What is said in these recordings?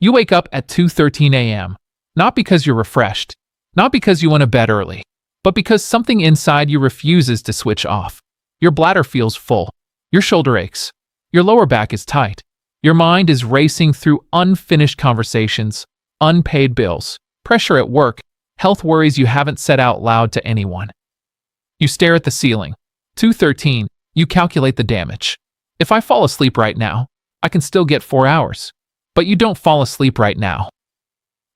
You wake up at 2:13 a.m., not because you're refreshed, not because you went to bed early, but because something inside you refuses to switch off. Your bladder feels full, your shoulder aches, your lower back is tight, your mind is racing through unfinished conversations, unpaid bills, pressure at work, health worries you haven't said out loud to anyone. You stare at the ceiling. 2:13, you calculate the damage. If I fall asleep right now, I can still get 4 hours. But you don't fall asleep right now.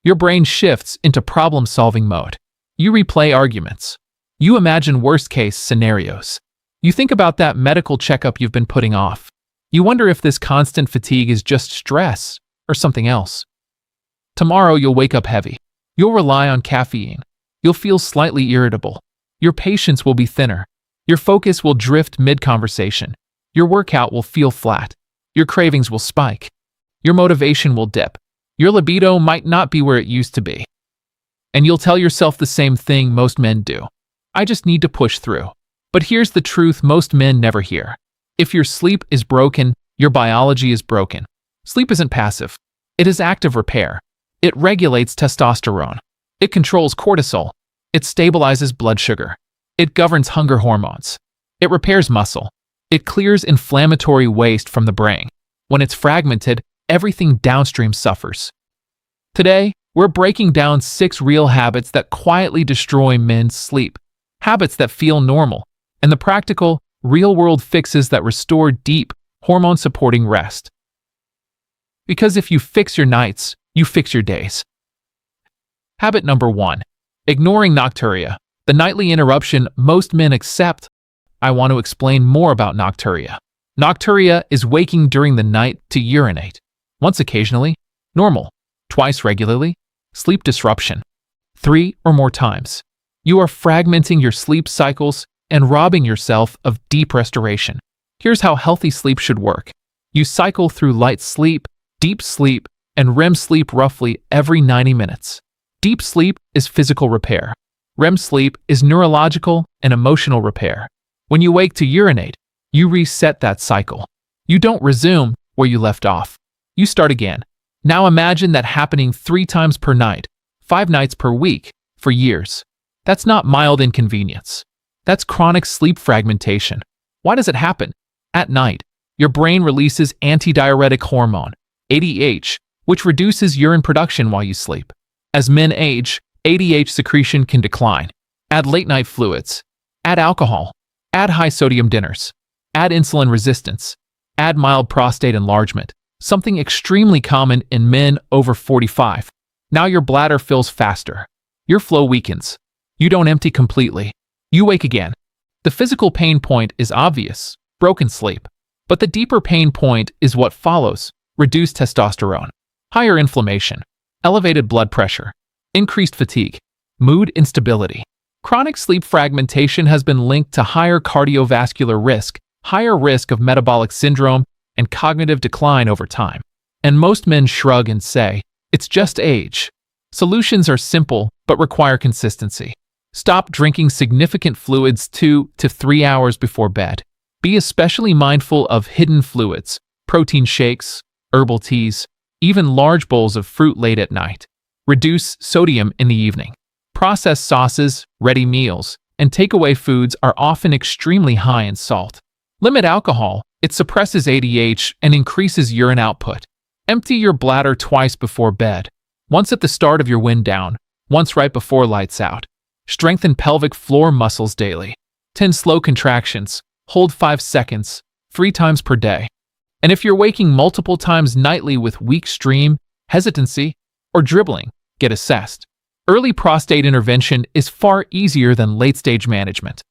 Your brain shifts into problem-solving mode. You replay arguments. You imagine worst-case scenarios. You think about that medical checkup you've been putting off. You wonder if this constant fatigue is just stress or something else. Tomorrow you'll wake up heavy. You'll rely on caffeine. You'll feel slightly irritable. Your patience will be thinner. Your focus will drift mid-conversation. Your workout will feel flat. Your cravings will spike. Your motivation will dip. Your libido might not be where it used to be. And you'll tell yourself the same thing most men do. I just need to push through. But here's the truth most men never hear. If your sleep is broken, your biology is broken. Sleep isn't passive. It is active repair. It regulates testosterone. It controls cortisol. It stabilizes blood sugar. It governs hunger hormones. It repairs muscle. It clears inflammatory waste from the brain. When it's fragmented, everything downstream suffers. Today, we're breaking down 6 real habits that quietly destroy men's sleep. Habits that feel normal, and the practical, real-world fixes that restore deep, hormone-supporting rest. Because if you fix your nights, you fix your days. Habit number 1. Ignoring nocturia, the nightly interruption most men accept. I want to explain more about nocturia. Nocturia is waking during the night to urinate. Once occasionally, normal. Twice regularly, sleep disruption. 3 or more times. You are fragmenting your sleep cycles and robbing yourself of deep restoration. Here's how healthy sleep should work. You cycle through light sleep, deep sleep, and REM sleep roughly every 90 minutes. Deep sleep is physical repair. REM sleep is neurological and emotional repair. When you wake to urinate, you reset that cycle. You don't resume where you left off. You start again. Now imagine that happening 3 times per night, 5 nights per week, for years. That's not mild inconvenience. That's chronic sleep fragmentation. Why does it happen? At night, your brain releases antidiuretic hormone, ADH, which reduces urine production while you sleep. As men age, ADH secretion can decline. Add late-night fluids. Add alcohol. Add high-sodium dinners. Add insulin resistance. Add mild prostate enlargement, something extremely common in men over 45. Now your bladder fills faster. Your flow weakens. You don't empty completely. You wake again. The physical pain point is obvious, broken sleep. But the deeper pain point is what follows: reduced testosterone, higher inflammation, elevated blood pressure, increased fatigue, mood instability. Chronic sleep fragmentation has been linked to higher cardiovascular risk, higher risk of metabolic syndrome, and cognitive decline over time. And most men shrug and say, it's just age. Solutions are simple but require consistency. Stop drinking significant fluids 2 to 3 hours before bed. Be especially mindful of hidden fluids, protein shakes, herbal teas, even large bowls of fruit late at night. Reduce sodium in the evening. Processed sauces, ready meals, and takeaway foods are often extremely high in salt. Limit alcohol. It suppresses ADH and increases urine output. Empty your bladder twice before bed. Once at the start of your wind down, once right before lights out. Strengthen pelvic floor muscles daily. 10 slow contractions. Hold 5 seconds, 3 times per day. And if you're waking multiple times nightly with weak stream, hesitancy, or dribbling, get assessed. Early prostate intervention is far easier than late-stage management.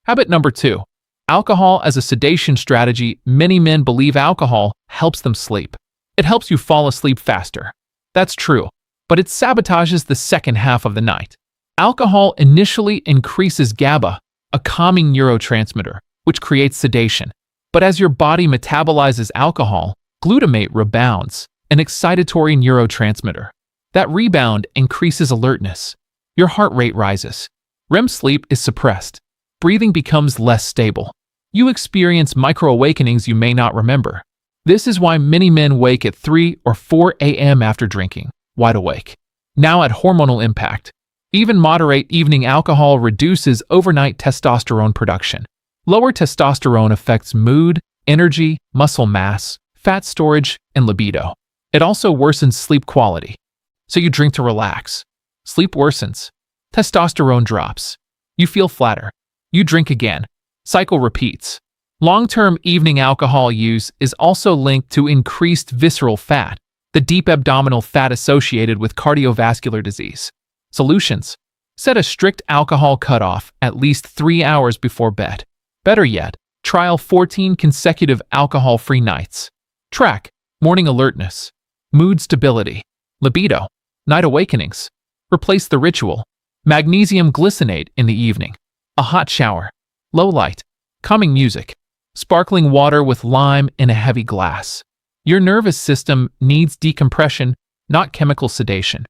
Habit number 2. Alcohol as a sedation strategy. Many men believe alcohol helps them sleep. It helps you fall asleep faster. That's true, but it sabotages the second half of the night. Alcohol initially increases GABA, a calming neurotransmitter, which creates sedation. But as your body metabolizes alcohol, glutamate rebounds, an excitatory neurotransmitter. That rebound increases alertness. Your heart rate rises. REM sleep is suppressed. Breathing becomes less stable. You experience micro-awakenings you may not remember. This is why many men wake at 3 or 4 a.m. after drinking, wide awake. Now at hormonal impact. Even moderate evening alcohol reduces overnight testosterone production. Lower testosterone affects mood, energy, muscle mass, fat storage, and libido. It also worsens sleep quality. So you drink to relax. Sleep worsens. Testosterone drops. You feel flatter. You drink again. Cycle repeats. Long-term evening alcohol use is also linked to increased visceral fat, the deep abdominal fat associated with cardiovascular disease. Solutions: set a strict alcohol cutoff at least 3 hours before bed. Better yet, trial 14 consecutive alcohol-free nights. Track morning alertness, mood stability, libido, night awakenings. Replace the ritual: magnesium glycinate in the evening, a hot shower, low light, calming music, sparkling water with lime in a heavy glass. Your nervous system needs decompression, not chemical sedation.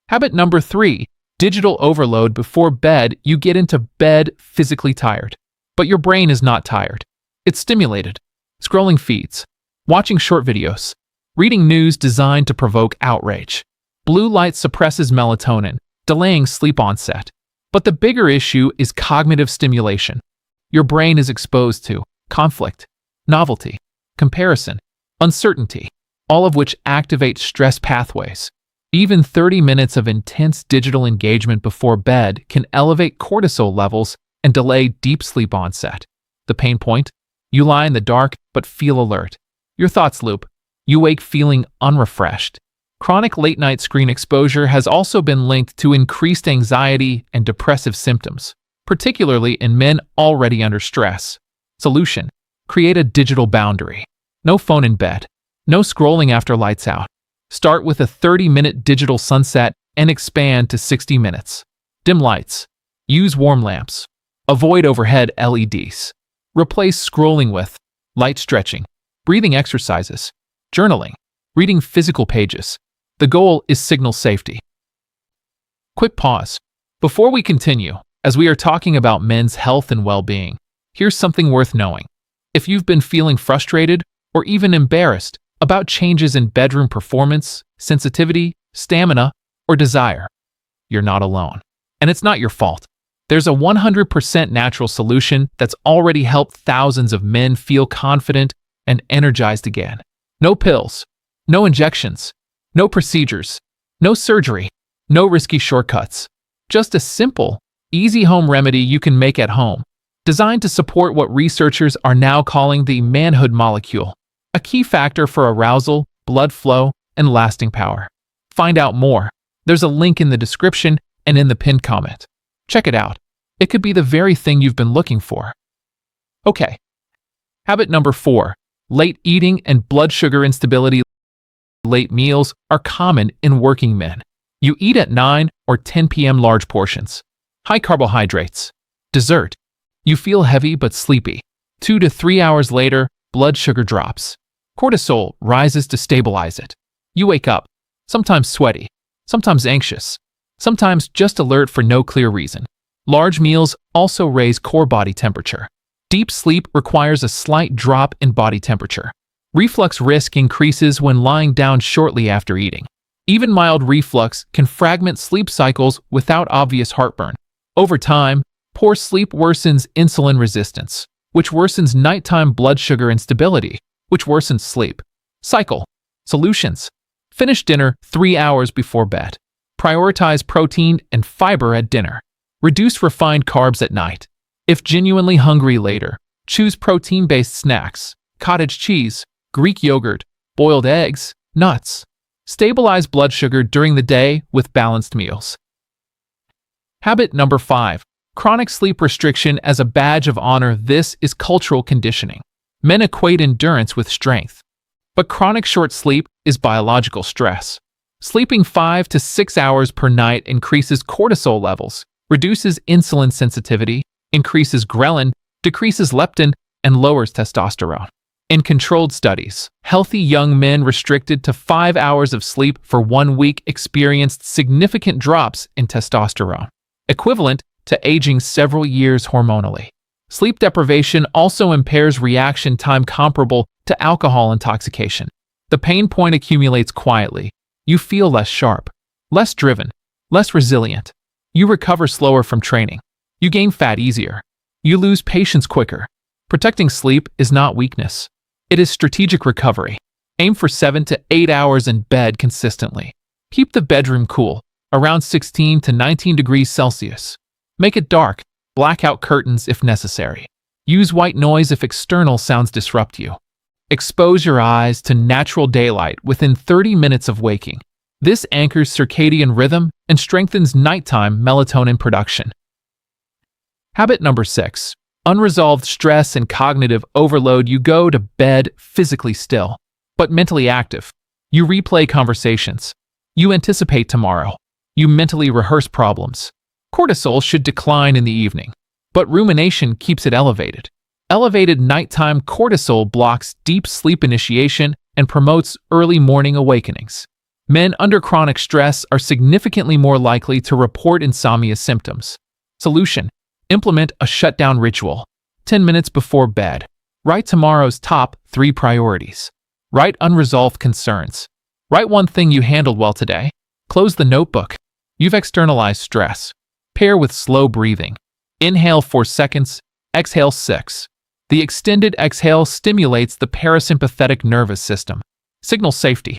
Habit number 3, digital overload. Before bed, you get into bed physically tired. But your brain is not tired. It's stimulated. Scrolling feeds, watching short videos, reading news designed to provoke outrage. Blue light suppresses melatonin, delaying sleep onset. But the bigger issue is cognitive stimulation. Your brain is exposed to conflict, novelty, comparison, uncertainty, all of which activate stress pathways. Even 30 minutes of intense digital engagement before bed can elevate cortisol levels and delay deep sleep onset. The pain point? You lie in the dark but feel alert. Your thoughts loop. You wake feeling unrefreshed. Chronic late-night screen exposure has also been linked to increased anxiety and depressive symptoms, particularly in men already under stress. Solution: create a digital boundary. No phone in bed. No scrolling after lights out. Start with a 30-minute digital sunset and expand to 60 minutes. Dim lights. Use warm lamps. Avoid overhead LEDs. Replace scrolling with light stretching, breathing exercises, journaling, reading physical pages. The goal is signal safety. Quick pause. Before we continue, as we are talking about men's health and well-being, here's something worth knowing. If you've been feeling frustrated or even embarrassed about changes in bedroom performance, sensitivity, stamina, or desire, you're not alone. And it's not your fault. There's a 100% natural solution that's already helped thousands of men feel confident and energized again. No pills, no injections, no procedures, no surgery, no risky shortcuts. Just a simple, easy home remedy you can make at home, designed to support what researchers are now calling the manhood molecule, a key factor for arousal, blood flow, and lasting power. Find out more. There's a link in the description and in the pinned comment. Check it out. It could be the very thing you've been looking for. Okay. Habit number 4, late eating and blood sugar instability. Late meals are common in working men. You eat at 9 or 10 p.m. large portions. High carbohydrates. Dessert. You feel heavy but sleepy. 2 to 3 hours later, blood sugar drops. Cortisol rises to stabilize it. You wake up, sometimes sweaty, sometimes anxious, sometimes just alert for no clear reason. Large meals also raise core body temperature. Deep sleep requires a slight drop in body temperature. Reflux risk increases when lying down shortly after eating. Even mild reflux can fragment sleep cycles without obvious heartburn. Over time, poor sleep worsens insulin resistance, which worsens nighttime blood sugar instability, which worsens sleep cycle. Solutions: finish dinner 3 hours before bed. Prioritize protein and fiber at dinner. Reduce refined carbs at night. If genuinely hungry later, choose protein-based snacks, cottage cheese, Greek yogurt, boiled eggs, nuts. Stabilize blood sugar during the day with balanced meals. Habit number 5, chronic sleep restriction as a badge of honor. This is cultural conditioning. Men equate endurance with strength, but chronic short sleep is biological stress. Sleeping 5 to 6 hours per night increases cortisol levels, reduces insulin sensitivity, increases ghrelin, decreases leptin, and lowers testosterone. In controlled studies, healthy young men restricted to 5 hours of sleep for 1 week experienced significant drops in testosterone, equivalent to aging several years hormonally. Sleep deprivation also impairs reaction time comparable to alcohol intoxication. The pain point accumulates quietly. You feel less sharp, less driven, less resilient. You recover slower from training. You gain fat easier. You lose patience quicker. Protecting sleep is not weakness. It is strategic recovery. Aim for 7 to 8 hours in bed consistently. Keep the bedroom cool, around 16 to 19 degrees Celsius. Make it dark, blackout curtains if necessary. Use white noise if external sounds disrupt you. Expose your eyes to natural daylight within 30 minutes of waking. This anchors circadian rhythm and strengthens nighttime melatonin production. Habit number 6. Unresolved stress and cognitive overload. You go to bed physically still, but mentally active. You replay conversations. You anticipate tomorrow. You mentally rehearse problems. Cortisol should decline in the evening, but rumination keeps it elevated. Elevated nighttime cortisol blocks deep sleep initiation and promotes early morning awakenings. Men under chronic stress are significantly more likely to report insomnia symptoms. Solution: implement a shutdown ritual. 10 minutes before bed. Write tomorrow's top 3 priorities. Write unresolved concerns. Write one thing you handled well today. Close the notebook. You've externalized stress. Pair with slow breathing. Inhale 4 seconds, exhale 6. The extended exhale stimulates the parasympathetic nervous system. Signal safety.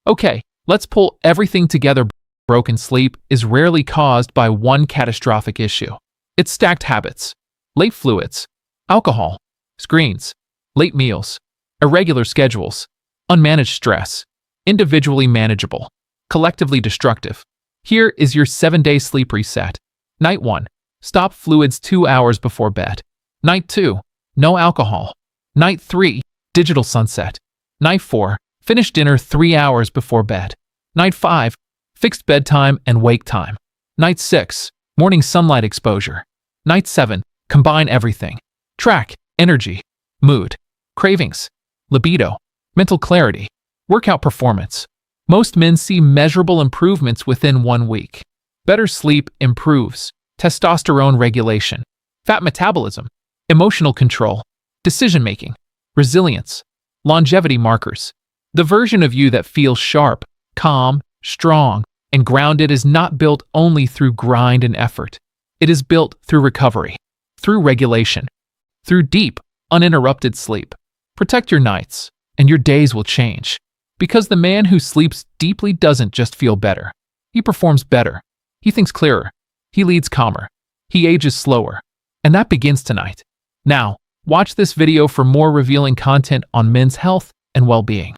Okay, let's pull everything together. Broken sleep is rarely caused by one catastrophic issue. It's stacked habits, late fluids, alcohol, screens, late meals, irregular schedules, unmanaged stress, individually manageable, collectively destructive. Here is your 7-day sleep reset. Night 1. Stop fluids 2 hours before bed. Night 2. No alcohol. Night 3. Digital sunset. Night 4. Finish dinner 3 hours before bed. Night 5. Fixed bedtime and wake time. Night 6. Morning sunlight exposure. Night 7. Combine everything. Track energy, mood, cravings, libido, mental clarity, workout performance. Most men see measurable improvements within 1 week. Better sleep improves testosterone regulation, fat metabolism, emotional control, decision-making, resilience, longevity markers. The version of you that feels sharp, calm, strong, and grounded is not built only through grind and effort. It is built through recovery, through regulation, through deep, uninterrupted sleep. Protect your nights, and your days will change. Because the man who sleeps deeply doesn't just feel better. He performs better. He thinks clearer. He leads calmer. He ages slower. And that begins tonight. Now, watch this video for more revealing content on men's health and well-being.